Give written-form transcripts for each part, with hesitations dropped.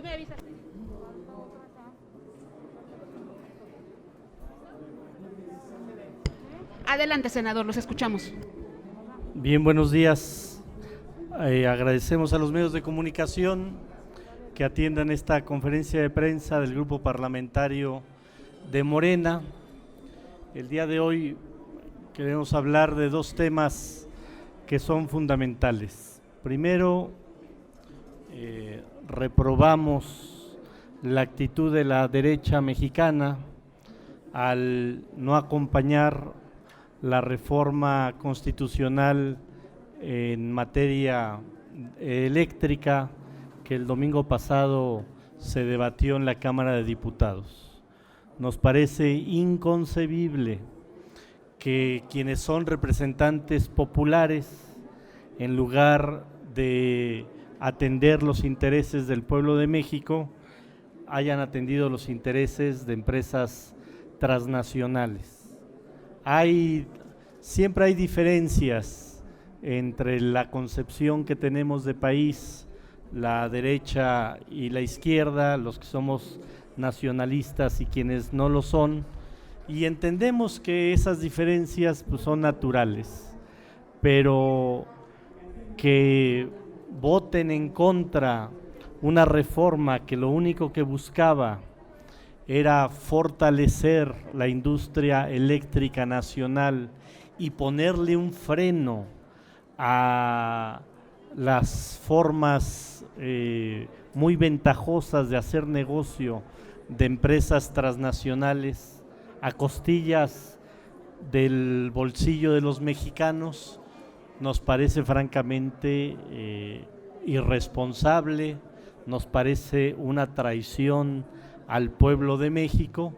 me avisas. Adelante, senador, los escuchamos. Bien, buenos días. Agradecemos a los medios de comunicación que atiendan esta conferencia de prensa del Grupo Parlamentario de Morena. El día de hoy queremos hablar de dos temas que son fundamentales. Primero, reprobamos la actitud de la derecha mexicana al no acompañar la reforma constitucional en materia eléctrica que el domingo pasado se debatió en la Cámara de Diputados. Nos parece inconcebible que quienes son representantes populares, en lugar de atender los intereses del pueblo de México, hayan atendido los intereses de empresas transnacionales. Siempre hay diferencias entre la concepción que tenemos de país, la derecha y la izquierda, los que somos nacionalistas y quienes no lo son, y entendemos que esas diferencias pues, son naturales, pero que voten en contra una reforma que lo único que buscaba era fortalecer la industria eléctrica nacional y ponerle un freno a las formas muy ventajosas de hacer negocio de empresas transnacionales a costillas del bolsillo de los mexicanos, nos parece francamente irresponsable, nos parece una traición al pueblo de México,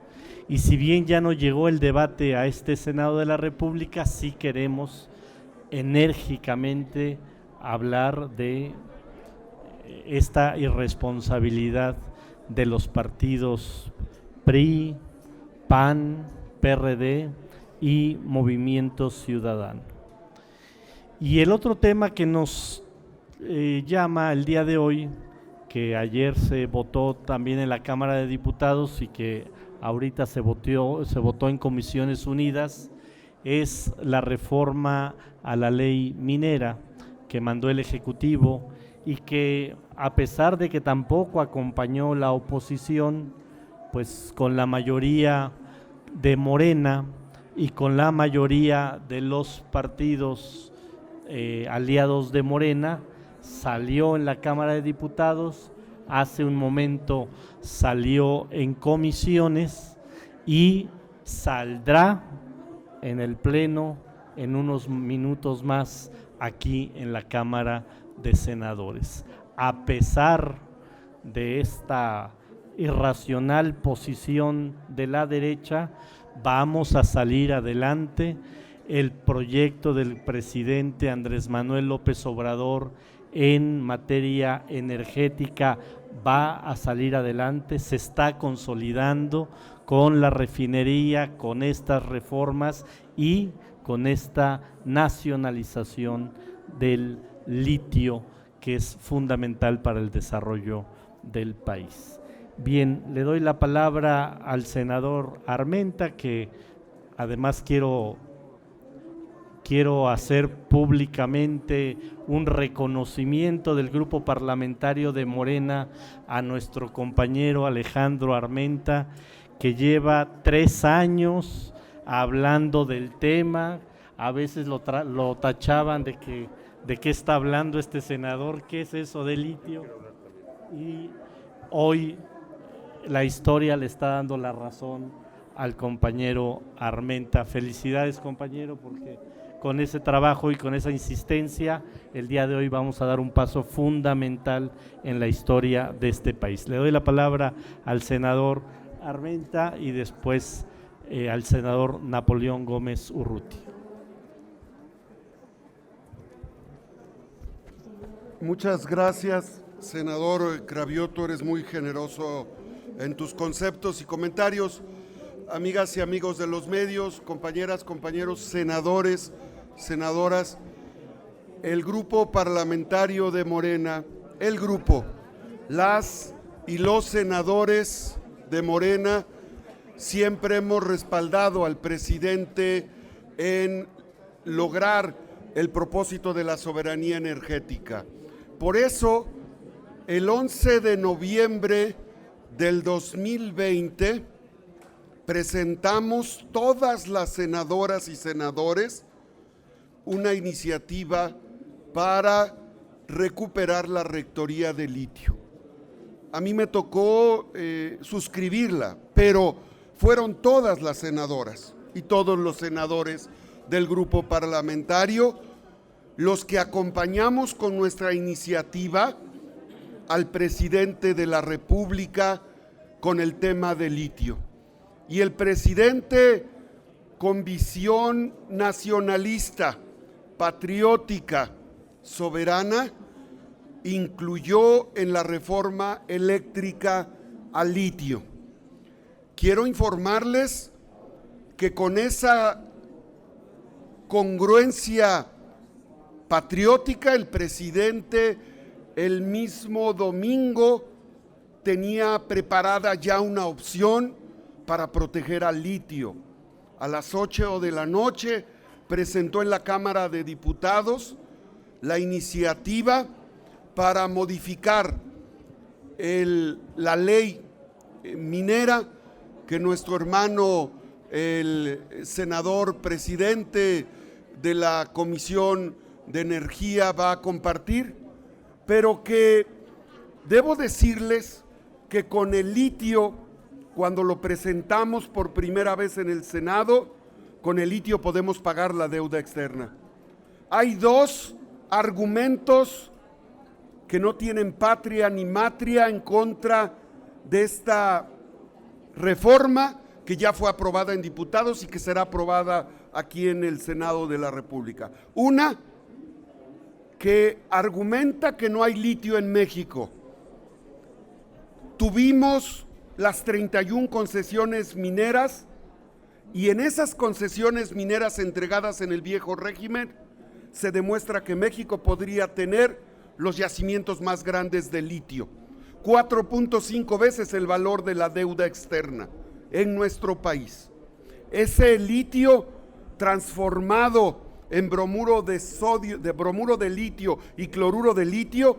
y si bien ya no llegó el debate a este Senado de la República, sí queremos enérgicamente hablar de esta irresponsabilidad de los partidos PRI, PAN, PRD y Movimiento Ciudadano. Y el otro tema que nos llama el día de hoy, que ayer se votó también en la Cámara de Diputados y que ahorita se votó en Comisiones Unidas, es la reforma a la ley minera que mandó el Ejecutivo y que, a pesar de que tampoco acompañó la oposición, pues con la mayoría de Morena y con la mayoría de los partidos aliados de Morena, salió en la Cámara de Diputados, hace un momento salió en comisiones y saldrá en el Pleno en unos minutos más aquí en la Cámara de Senadores. A pesar de esta irracional posición de la derecha, vamos a salir adelante. El proyecto del presidente Andrés Manuel López Obrador en materia energética va a salir adelante, se está consolidando con la refinería, con estas reformas y con esta nacionalización del litio, que es fundamental para el desarrollo del país. Bien, le doy la palabra al senador Armenta, que además quiero hacer públicamente un reconocimiento del Grupo Parlamentario de Morena a nuestro compañero Alejandro Armenta, que lleva 3 años hablando del tema. A veces lo tachaban de qué está hablando este senador, qué es eso de litio, y hoy la historia le está dando la razón al compañero Armenta. Felicidades, compañero, porque con ese trabajo y con esa insistencia, el día de hoy vamos a dar un paso fundamental en la historia de este país. Le doy la palabra al senador Armenta y después al senador Napoleón Gómez Urrutia. Muchas gracias, senador Cravioto, eres muy generoso en tus conceptos y comentarios. Amigas y amigos de los medios, compañeras, compañeros, senadores, senadoras, el Grupo Parlamentario de Morena, las y los senadores de Morena siempre hemos respaldado al presidente en lograr el propósito de la soberanía energética. Por eso, el 11 de noviembre del 2020, presentamos todas las senadoras y senadores una iniciativa para recuperar la rectoría de litio. A mí me tocó suscribirla, pero fueron todas las senadoras y todos los senadores del grupo parlamentario los que acompañamos con nuestra iniciativa al presidente de la República con el tema del litio. Y el presidente, con visión nacionalista, patriótica, soberana, incluyó en la reforma eléctrica al litio. Quiero informarles que con esa congruencia patriótica, el presidente el mismo domingo tenía preparada ya una opción para proteger al litio. A las 8 de la noche presentó en la Cámara de Diputados la iniciativa para modificar la ley minera que nuestro hermano, el senador presidente de la Comisión de Energía, va a compartir, pero que debo decirles que con el litio, cuando lo presentamos por primera vez en el Senado, con el litio podemos pagar la deuda externa. Hay dos argumentos que no tienen patria ni matria en contra de esta reforma que ya fue aprobada en diputados y que será aprobada aquí en el Senado de la República. Una, que argumenta que no hay litio en México. Tuvimos las 31 concesiones mineras y en esas concesiones mineras entregadas en el viejo régimen se demuestra que México podría tener los yacimientos más grandes de litio, 4.5 veces el valor de la deuda externa en nuestro país. Ese litio transformado en bromuro de sodio, de bromuro de litio y cloruro de litio,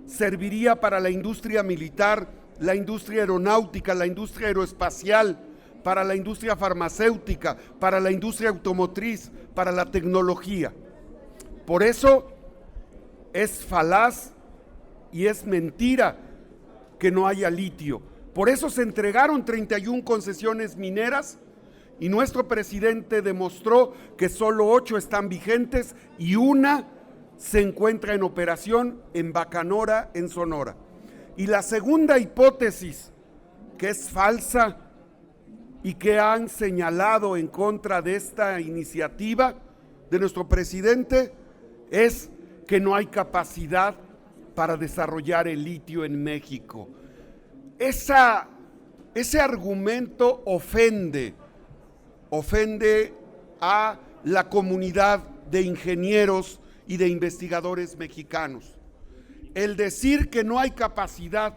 serviría para la industria militar, la industria aeronáutica, la industria aeroespacial, para la industria farmacéutica, para la industria automotriz, para la tecnología. Por eso es falaz y es mentira que no haya litio. Por eso se entregaron 31 concesiones mineras y nuestro presidente demostró que solo 8 están vigentes y una se encuentra en operación en Bacanora, en Sonora. Y la segunda hipótesis, que es falsa y que han señalado en contra de esta iniciativa de nuestro presidente, es que no hay capacidad para desarrollar el litio en México. Ese argumento ofende a la comunidad de ingenieros y de investigadores mexicanos. El decir que no hay capacidad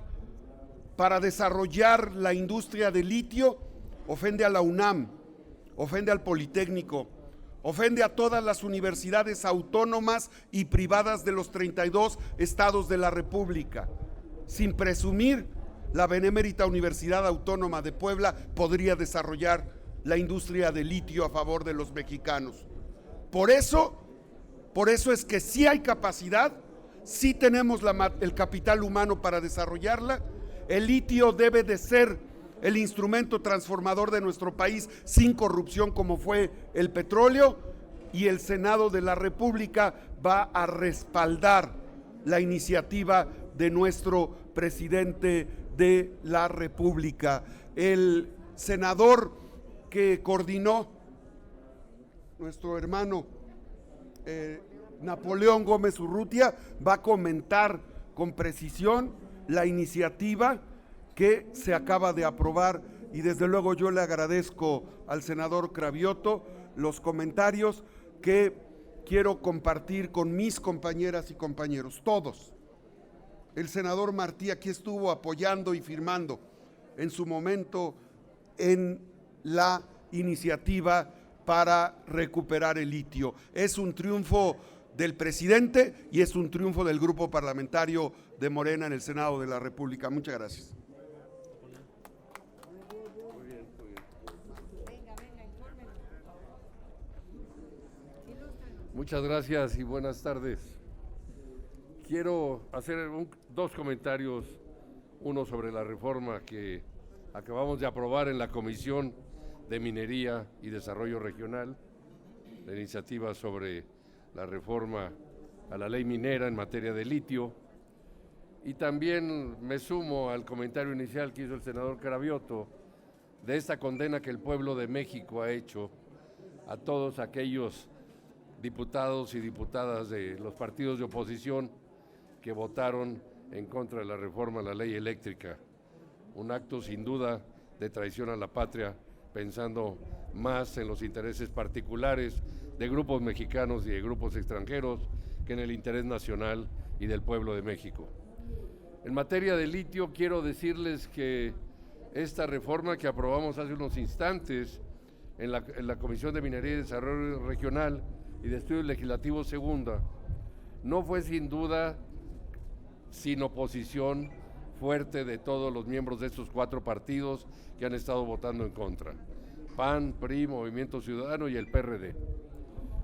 para desarrollar la industria del litio ofende a la UNAM, ofende al Politécnico, ofende a todas las universidades autónomas y privadas de los 32 estados de la República. Sin presumir, la Benemérita Universidad Autónoma de Puebla podría desarrollar la industria de litio a favor de los mexicanos. Por eso es que sí hay capacidad, sí tenemos el capital humano para desarrollarla. El litio debe de ser el instrumento transformador de nuestro país sin corrupción como fue el petróleo, y el Senado de la República va a respaldar la iniciativa de nuestro presidente de la República. El senador que coordinó, nuestro hermano Napoleón Gómez Urrutia, va a comentar con precisión la iniciativa que se acaba de aprobar, y desde luego yo le agradezco al senador Cravioto los comentarios que quiero compartir con mis compañeras y compañeros, todos. el senador Martí aquí estuvo apoyando y firmando en su momento en la iniciativa para recuperar el litio. Es un triunfo del presidente y es un triunfo del grupo parlamentario de Morena en el Senado de la República. Muchas gracias. Muchas gracias y buenas tardes. Quiero hacer dos comentarios, uno sobre la reforma que acabamos de aprobar en la Comisión de Minería y Desarrollo Regional, la iniciativa sobre la reforma a la ley minera en materia de litio, y también me sumo al comentario inicial que hizo el senador Cravioto de esta condena que el pueblo de México ha hecho a todos aquellos diputados y diputadas de los partidos de oposición que votaron en contra de la reforma a la ley eléctrica. Un acto sin duda de traición a la patria, pensando más en los intereses particulares de grupos mexicanos y de grupos extranjeros que en el interés nacional y del pueblo de México. En materia de litio, quiero decirles que esta reforma que aprobamos hace unos instantes en la Comisión de Minería y Desarrollo Regional y de Estudios Legislativos Segunda, no fue sin duda sin oposición fuerte de todos los miembros de estos cuatro partidos que han estado votando en contra: PAN, PRI, Movimiento Ciudadano y el PRD,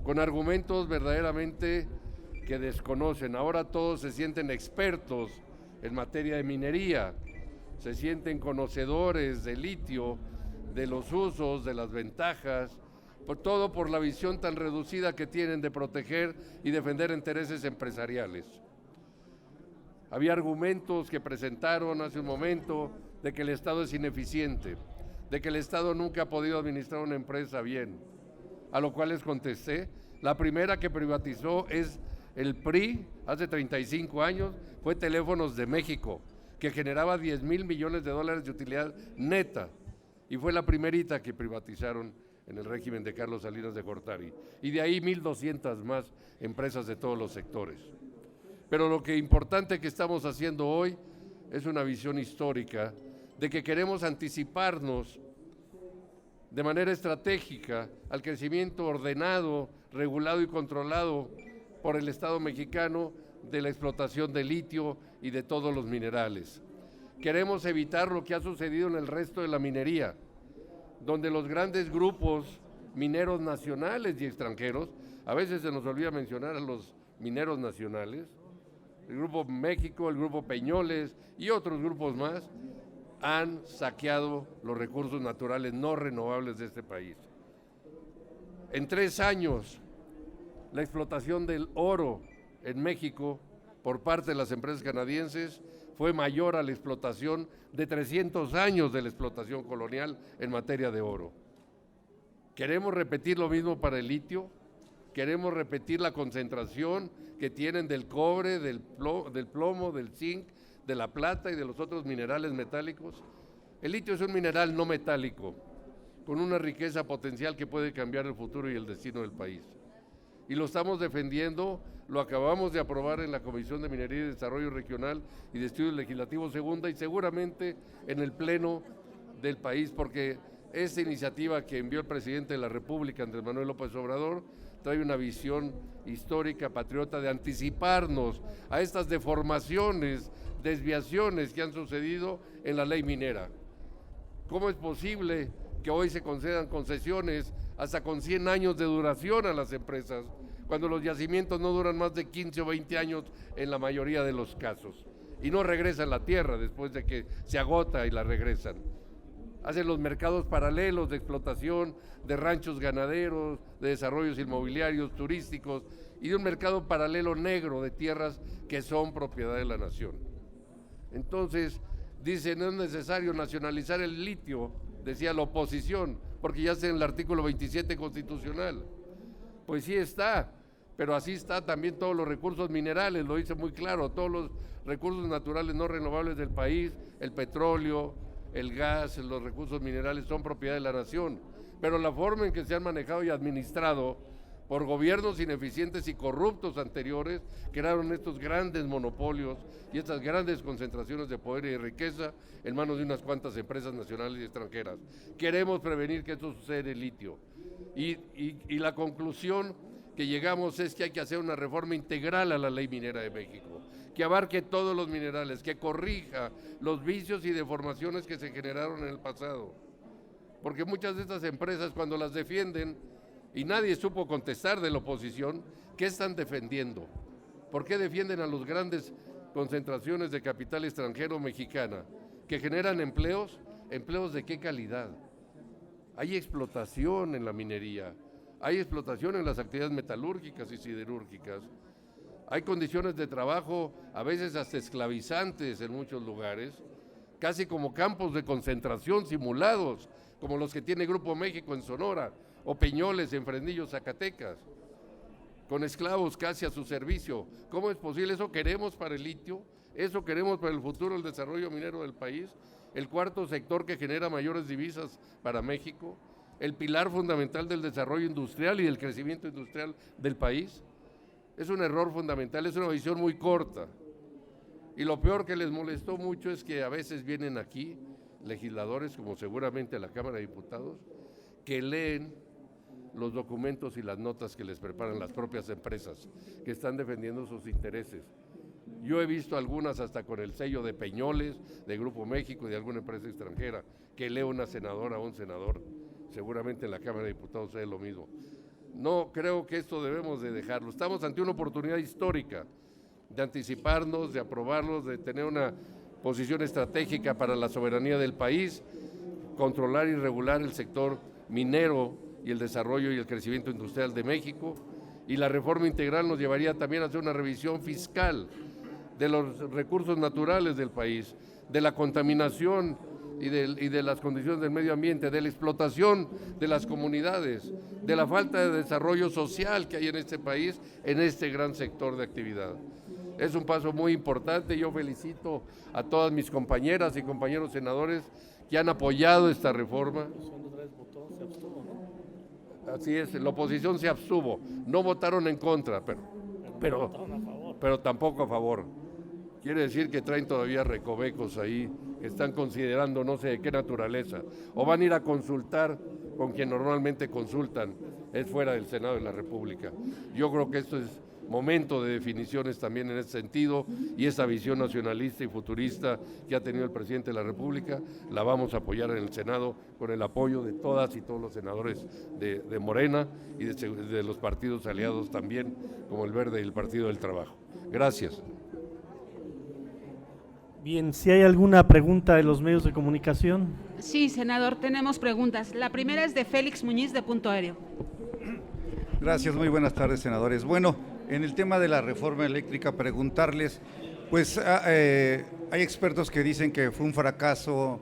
con argumentos verdaderamente que desconocen. Ahora todos se sienten expertos en materia de minería, se sienten conocedores de litio, de los usos, de las ventajas, todo por la visión tan reducida que tienen de proteger y defender intereses empresariales. Había argumentos que presentaron hace un momento de que el Estado es ineficiente, de que el Estado nunca ha podido administrar una empresa bien, a lo cual les contesté: la primera que privatizó es el PRI, hace 35 años, fue Teléfonos de México, que generaba 10,000 millones de dólares de utilidad neta, y fue la primerita que privatizaron en el régimen de Carlos Salinas de Gortari, y de ahí 1,200 más empresas de todos los sectores. Pero lo que importante que estamos haciendo hoy es una visión histórica de que queremos anticiparnos de manera estratégica al crecimiento ordenado, regulado y controlado por el Estado mexicano de la explotación de litio y de todos los minerales. Queremos evitar lo que ha sucedido en el resto de la minería, donde los grandes grupos mineros nacionales y extranjeros, a veces se nos olvida mencionar a los mineros nacionales, el Grupo México, el Grupo Peñoles y otros grupos más, han saqueado los recursos naturales no renovables de este país. En 3 años, la explotación del oro en México por parte de las empresas canadienses fue mayor a la explotación de 300 años de la explotación colonial en materia de oro. ¿Queremos repetir lo mismo para el litio? ¿Queremos repetir la concentración que tienen del cobre, del plomo, del zinc, de la plata y de los otros minerales metálicos? El litio es un mineral no metálico, con una riqueza potencial que puede cambiar el futuro y el destino del país. Y lo estamos defendiendo, lo acabamos de aprobar en la Comisión de Minería y Desarrollo Regional y de Estudios Legislativos Segunda, y seguramente en el Pleno del país, porque esta iniciativa que envió el presidente de la República, Andrés Manuel López Obrador, trae una visión histórica, patriota, de anticiparnos a estas deformaciones, desviaciones que han sucedido en la ley minera. ¿Cómo es posible que hoy se concedan concesiones hasta con 100 años de duración a las empresas, cuando los yacimientos no duran más de 15 o 20 años en la mayoría de los casos, y no regresan la tierra después de que se agota y la regresan? Hacen los mercados paralelos de explotación de ranchos ganaderos, de desarrollos inmobiliarios, turísticos, y de un mercado paralelo negro de tierras que son propiedad de la nación. Entonces, dicen, no es necesario nacionalizar el litio, decía la oposición, porque ya está en el artículo 27 constitucional. Pues sí está, pero así está también todos los recursos minerales, lo dice muy claro, todos los recursos naturales no renovables del país, el petróleo, el gas, los recursos minerales son propiedad de la nación, pero la forma en que se han manejado y administrado por gobiernos ineficientes y corruptos anteriores, crearon estos grandes monopolios y estas grandes concentraciones de poder y de riqueza en manos de unas cuantas empresas nacionales y extranjeras. Queremos prevenir que esto suceda en el litio. Y la conclusión que llegamos es que hay que hacer una reforma integral a la Ley Minera de México, que abarque todos los minerales, que corrija los vicios y deformaciones que se generaron en el pasado. Porque muchas de estas empresas, cuando las defienden, y nadie supo contestar de la oposición, ¿qué están defendiendo? ¿Por qué defienden a las grandes concentraciones de capital extranjero mexicana que generan empleos? ¿Empleos de qué calidad? Hay explotación en la minería, hay explotación en las actividades metalúrgicas y siderúrgicas, hay condiciones de trabajo a veces hasta esclavizantes en muchos lugares, casi como campos de concentración simulados, como los que tiene Grupo México en Sonora, o Peñoles en Fresnillo, Zacatecas, con esclavos casi a su servicio. ¿Cómo es posible? ¿Eso queremos para el litio? ¿Eso queremos para el futuro del desarrollo minero del país? El cuarto sector que genera mayores divisas para México, el pilar fundamental del desarrollo industrial y del crecimiento industrial del país. Es un error fundamental, es una visión muy corta. Y lo peor que les molestó mucho es que a veces vienen aquí legisladores, como seguramente la Cámara de Diputados, que leen los documentos y las notas que les preparan las propias empresas, que están defendiendo sus intereses. Yo he visto algunas hasta con el sello de Peñoles, de Grupo México y de alguna empresa extranjera, que lee una senadora o un senador, seguramente en la Cámara de Diputados es lo mismo. No, creo que esto debemos de dejarlo. Estamos ante una oportunidad histórica de anticiparnos, de aprobarlos, de tener una posición estratégica para la soberanía del país, controlar y regular el sector minero y el desarrollo y el crecimiento industrial de México, y la reforma integral nos llevaría también a hacer una revisión fiscal de los recursos naturales del país, de la contaminación y de las condiciones del medio ambiente, de la explotación de las comunidades, de la falta de desarrollo social que hay en este país, en este gran sector de actividad. Es un paso muy importante. Yo felicito a todas mis compañeras y compañeros senadores que han apoyado esta reforma. Así es, la oposición se abstuvo, no votaron en contra, pero tampoco a favor. Quiere decir que traen todavía recovecos ahí, que están considerando no sé de qué naturaleza, o van a ir a consultar con quien normalmente consultan, es fuera del Senado de la República. Yo creo que esto es momento de definiciones también en ese sentido, y esa visión nacionalista y futurista que ha tenido el presidente de la República, la vamos a apoyar en el Senado con el apoyo de todas y todos los senadores de Morena y de los partidos aliados también, como el Verde y el Partido del Trabajo. Gracias. Bien, si hay alguna pregunta de los medios de comunicación. Sí, senador, tenemos preguntas. La primera es de Félix Muñiz, de Punto Aéreo. Gracias, muy buenas tardes, senadores. Bueno, en el tema de la reforma eléctrica, preguntarles, pues hay expertos que dicen que fue un fracaso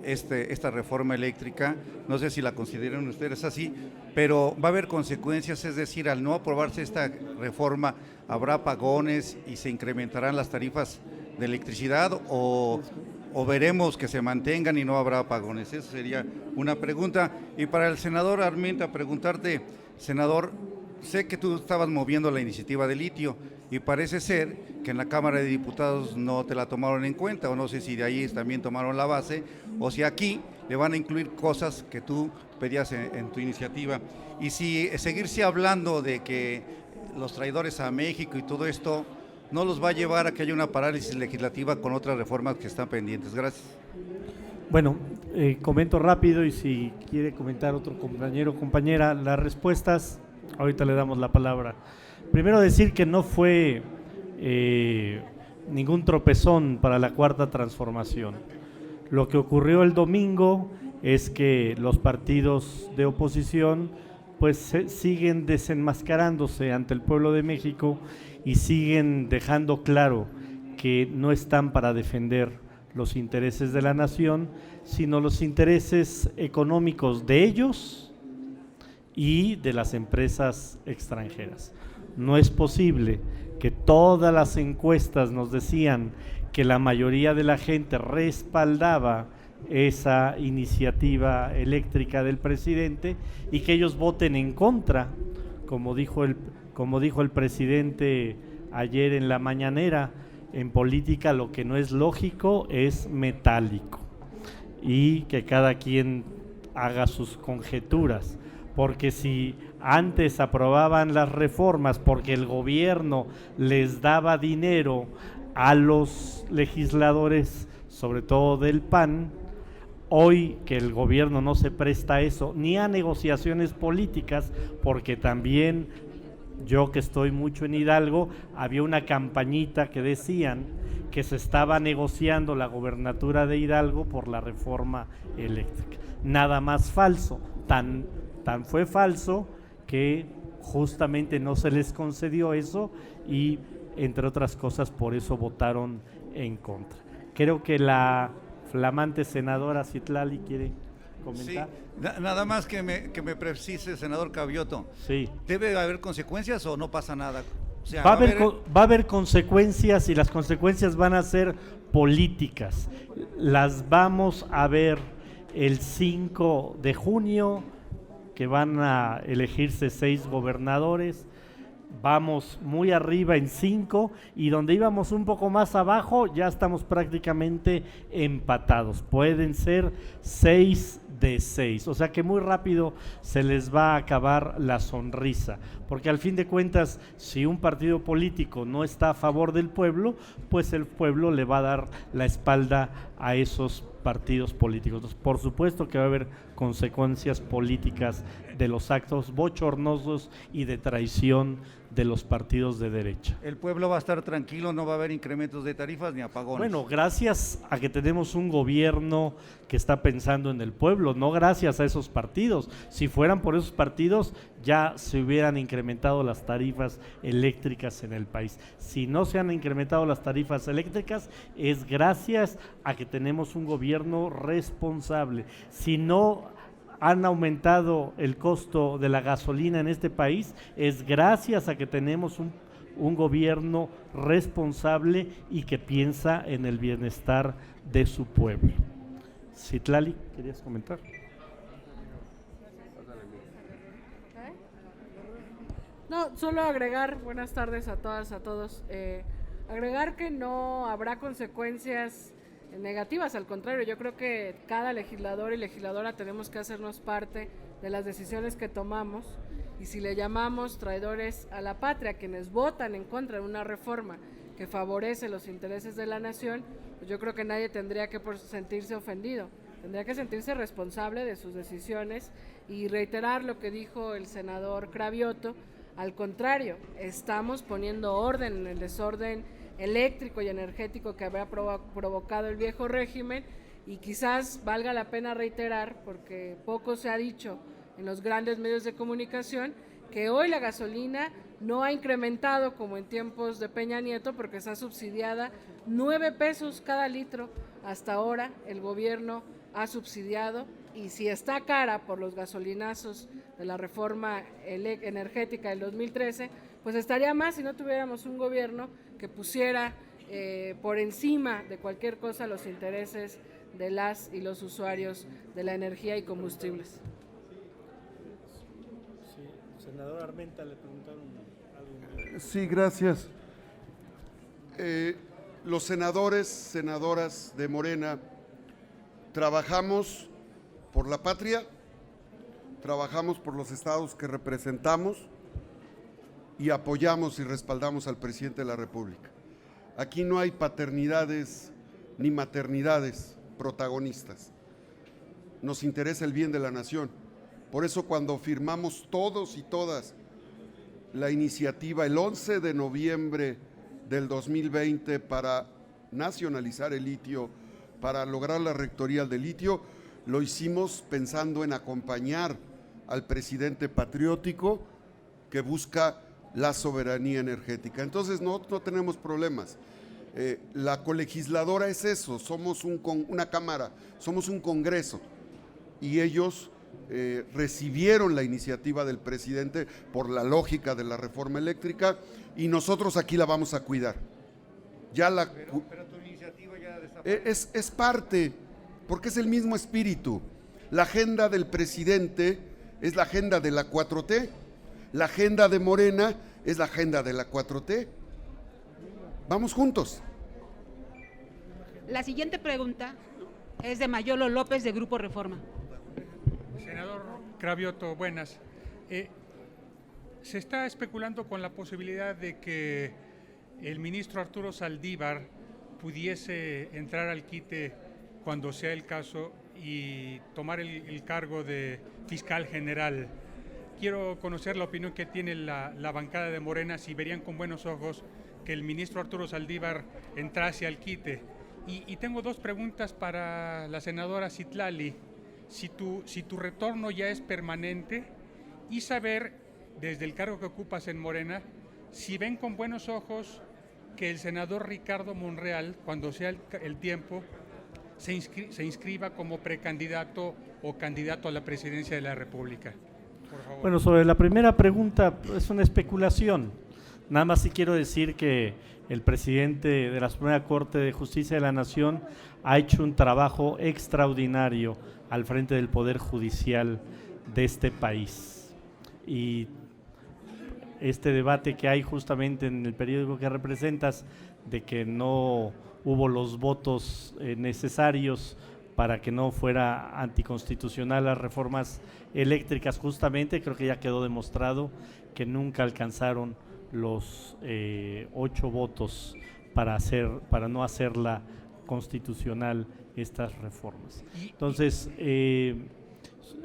esta reforma eléctrica, no sé si la consideran ustedes así, pero va a haber consecuencias, es decir, al no aprobarse esta reforma, ¿habrá apagones y se incrementarán las tarifas de electricidad o veremos que se mantengan y no habrá apagones? Esa sería una pregunta. Y para el senador Armenta, preguntarte, senador, sé que tú estabas moviendo la iniciativa de litio y parece ser que en la Cámara de Diputados no te la tomaron en cuenta, o no sé si de ahí también tomaron la base, o si aquí le van a incluir cosas que tú pedías en tu iniciativa. Y si seguirse hablando de que los traidores a México y todo esto no los va a llevar a que haya una parálisis legislativa con otras reformas que están pendientes. Gracias. Bueno, comento rápido y si quiere comentar otro compañero o compañera, las respuestas, ahorita le damos la palabra. Primero decir que no fue ningún tropezón para la Cuarta Transformación. Lo que ocurrió el domingo es que los partidos de oposición pues siguen desenmascarándose ante el pueblo de México y siguen dejando claro que no están para defender los intereses de la nación, sino los intereses económicos de ellos y de las empresas extranjeras. No es posible que todas las encuestas nos decían que la mayoría de la gente respaldaba esa iniciativa eléctrica del presidente y que ellos voten en contra, como dijo el presidente ayer en la mañanera, en política lo que no es lógico es metálico, y que cada quien haga sus conjeturas, porque si antes aprobaban las reformas porque el gobierno les daba dinero a los legisladores, sobre todo del PAN, hoy que el gobierno no se presta a eso, ni a negociaciones políticas, porque también yo que estoy mucho en Hidalgo, había una campañita que decían que se estaba negociando la gobernatura de Hidalgo por la reforma eléctrica. Nada más falso, tan fue falso que justamente no se les concedió eso y entre otras cosas por eso votaron en contra. Creo que la flamante senadora Citlali quiere comentar. Sí, nada más que me precise, senador Cravioto. Sí. ¿Debe haber consecuencias o no pasa nada? O sea, va a haber consecuencias, y las consecuencias van a ser políticas. Las vamos a ver el 5 de junio, que van a elegirse 6 gobernadores. Vamos muy arriba en 5, y donde íbamos un poco más abajo ya estamos prácticamente empatados. Pueden ser 6 de 6, o sea que muy rápido se les va a acabar la sonrisa, porque al fin de cuentas, si un partido político no está a favor del pueblo, pues el pueblo le va a dar la espalda a esos partidos políticos. Entonces, por supuesto que va a haber consecuencias políticas de los actos bochornosos y de traición de los partidos de derecha. El pueblo va a estar tranquilo, no va a haber incrementos de tarifas ni apagones. Bueno, gracias a que tenemos un gobierno que está pensando en el pueblo, no gracias a esos partidos. Si fueran por esos partidos, ya se hubieran incrementado las tarifas eléctricas en el país. Si no se han incrementado las tarifas eléctricas, es gracias a que tenemos un gobierno responsable. Si no han aumentado el costo de la gasolina en este país, es gracias a que tenemos un gobierno responsable y que piensa en el bienestar de su pueblo. Citlali, ¿querías comentar? No, solo agregar, buenas tardes a todas, a todos, agregar que no habrá consecuencias negativas, al contrario, yo creo que cada legislador y legisladora tenemos que hacernos parte de las decisiones que tomamos, y si le llamamos traidores a la patria quienes votan en contra de una reforma que favorece los intereses de la nación, pues yo creo que nadie tendría que sentirse ofendido, tendría que sentirse responsable de sus decisiones, y reiterar lo que dijo el senador Cravioto. Al contrario, estamos poniendo orden en el desorden eléctrico y energético que había provocado el viejo régimen, y quizás valga la pena reiterar, porque poco se ha dicho en los grandes medios de comunicación, que hoy la gasolina no ha incrementado como en tiempos de Peña Nieto, porque está subsidiada 9 pesos cada litro. Hasta ahora el gobierno ha subsidiado, y si está cara por los gasolinazos de la reforma energética del 2013, pues estaría más si no tuviéramos un gobierno que pusiera por encima de cualquier cosa los intereses de las y los usuarios de la energía y combustibles. Sí, senador Armenta, le preguntaron algo. Sí, gracias. Los senadores, senadoras de Morena, trabajamos por la patria, trabajamos por los estados que representamos y apoyamos y respaldamos al presidente de la República. Aquí no hay paternidades ni maternidades protagonistas. Nos interesa el bien de la nación. Por eso cuando firmamos todos y todas la iniciativa el 11 de noviembre del 2020 para nacionalizar el litio, para lograr la rectoría del litio, lo hicimos pensando en acompañar al presidente patriótico que busca la soberanía energética. Entonces no tenemos problemas. La colegisladora es eso, somos una cámara, somos un congreso, y ellos recibieron la iniciativa del presidente por la lógica de la reforma eléctrica, y nosotros aquí la vamos a cuidar. Pero tu iniciativa ya desapareció. Es parte, porque es el mismo espíritu. La agenda del presidente es la agenda de la 4T. La agenda de Morena es la agenda de la 4T. Vamos juntos. La siguiente pregunta es de Mayolo López, de Grupo Reforma. Senador Cravioto, buenas. Se está especulando con la posibilidad de que el ministro Arturo Saldívar pudiese entrar al quite cuando sea el caso y tomar el cargo de fiscal general. Quiero conocer la opinión que tiene la bancada de Morena, si verían con buenos ojos que el ministro Arturo Saldívar entrase al quite. Y tengo dos preguntas para la senadora Citlali. Si tu retorno ya es permanente, y saber, desde el cargo que ocupas en Morena, si ven con buenos ojos que el senador Ricardo Monreal, cuando sea el tiempo, se inscriba como precandidato o candidato a la presidencia de la República. Por favor. Bueno, sobre la primera pregunta, es una especulación. Nada más sí quiero decir que el presidente de la Suprema Corte de Justicia de la Nación ha hecho un trabajo extraordinario al frente del Poder Judicial de este país. Y este debate que hay justamente en el periódico que representas, de que no hubo los votos necesarios para que no fuera anticonstitucional las reformas eléctricas, justamente creo que ya quedó demostrado que nunca alcanzaron los 8 votos para no hacerla constitucional estas reformas.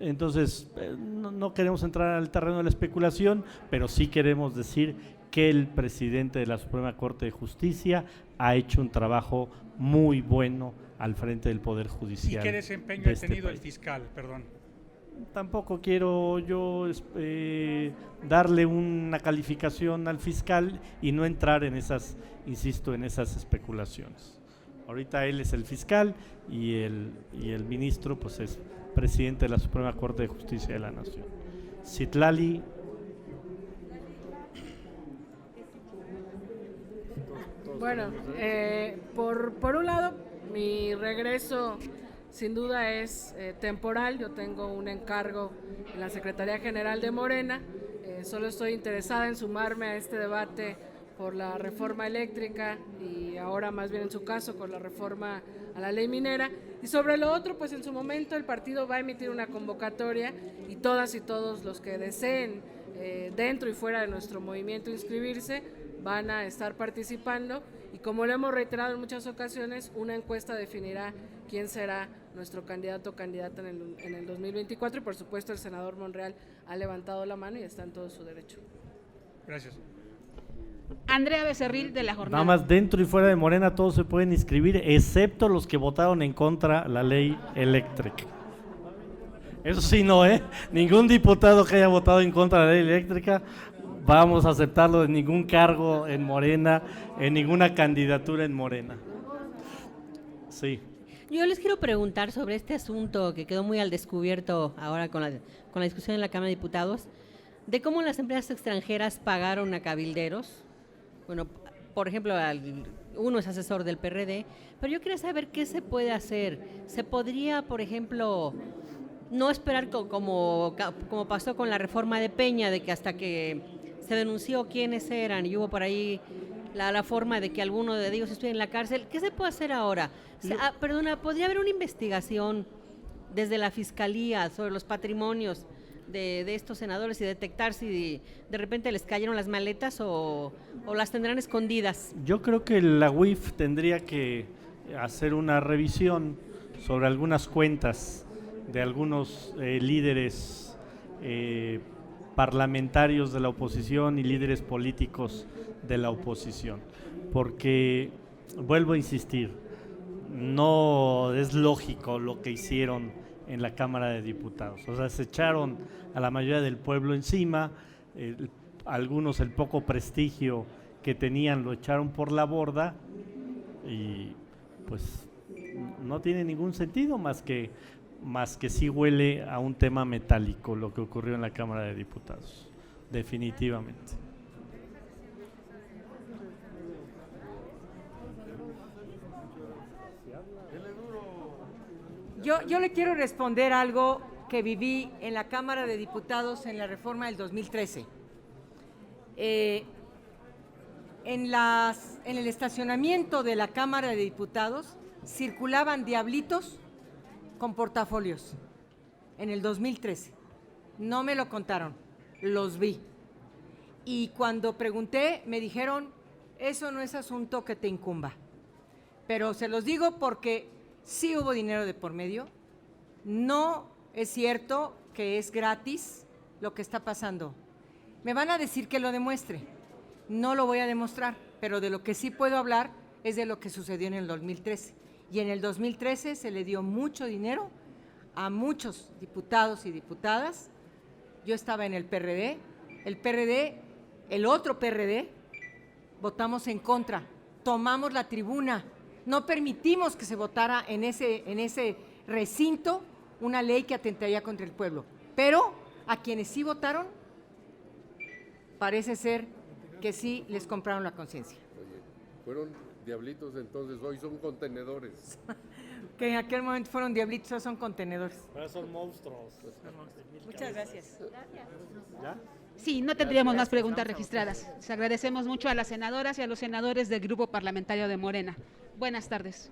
Entonces no queremos entrar al terreno de la especulación, pero sí queremos decir que el presidente de la Suprema Corte de Justicia ha hecho un trabajo muy bueno al frente del Poder Judicial. ¿Y qué desempeño de ha este tenido país. el fiscal? Perdón. Tampoco quiero yo darle una calificación al fiscal y no entrar en esas, insisto, en esas especulaciones. Ahorita él es el fiscal y el ministro pues es presidente de la Suprema Corte de Justicia de la Nación. Citlali. Bueno, por un lado, mi regreso sin duda es temporal. Yo tengo un encargo en la Secretaría General de Morena. Solo estoy interesada en sumarme a este debate por la reforma eléctrica y ahora más bien en su caso con la reforma a la ley minera. Y sobre lo otro, pues en su momento el partido va a emitir una convocatoria y todas y todos los que deseen dentro y fuera de nuestro movimiento inscribirse van a estar participando, y como lo hemos reiterado en muchas ocasiones, una encuesta definirá quién será nuestro candidato o candidata en el 2024, y por supuesto el senador Monreal ha levantado la mano y está en todo su derecho. Gracias. Andrea Becerril, de La Jornada. Nada más, dentro y fuera de Morena todos se pueden inscribir, excepto los que votaron en contra la ley eléctrica. Eso sí, no, ningún diputado que haya votado en contra de la ley eléctrica vamos a aceptarlo en ningún cargo en Morena, en ninguna candidatura en Morena. Sí. Yo les quiero preguntar sobre este asunto que quedó muy al descubierto ahora con la discusión en la Cámara de Diputados, de cómo las empresas extranjeras pagaron a cabilderos. Bueno, por ejemplo, uno es asesor del PRD, pero yo quería saber qué se puede hacer. ¿Se podría, por ejemplo, no esperar como pasó con la reforma de Peña, de que hasta que se denunció quiénes eran y hubo por ahí la forma de que alguno de ellos estuviera en la cárcel? ¿Qué se puede hacer ahora? ¿Podría haber una investigación desde la Fiscalía sobre los patrimonios de estos senadores y detectar si de repente les cayeron las maletas o las tendrán escondidas? Yo creo que la UIF tendría que hacer una revisión sobre algunas cuentas de algunos líderes parlamentarios de la oposición y líderes políticos de la oposición, porque, vuelvo a insistir, no es lógico lo que hicieron en la Cámara de Diputados. O sea, se echaron a la mayoría del pueblo encima, algunos el poco prestigio que tenían lo echaron por la borda y pues no tiene ningún sentido más que sí huele a un tema metálico lo que ocurrió en la Cámara de Diputados, definitivamente. Yo le quiero responder algo que viví en la Cámara de Diputados en la reforma del 2013. En el estacionamiento de la Cámara de Diputados circulaban diablitos con portafolios en el 2013. No me lo contaron, los vi. Y cuando pregunté, me dijeron, eso no es asunto que te incumba. Pero se los digo porque sí hubo dinero de por medio. No es cierto que es gratis lo que está pasando. Me van a decir que lo demuestre. No lo voy a demostrar, pero de lo que sí puedo hablar es de lo que sucedió en el 2013. Y en el 2013 se le dio mucho dinero a muchos diputados y diputadas. Yo estaba en el PRD, el otro PRD, votamos en contra, tomamos la tribuna, no permitimos que se votara en ese recinto una ley que atentaría contra el pueblo. Pero a quienes sí votaron, parece ser que sí les compraron la conciencia. Oye, fueron diablitos entonces, hoy son contenedores. Que en aquel momento fueron diablitos, ahora son contenedores. Ahora son monstruos. Muchas gracias. ¿Ya? Sí, no tendríamos más preguntas registradas. Les agradecemos mucho a las senadoras y a los senadores del Grupo Parlamentario de Morena. Buenas tardes.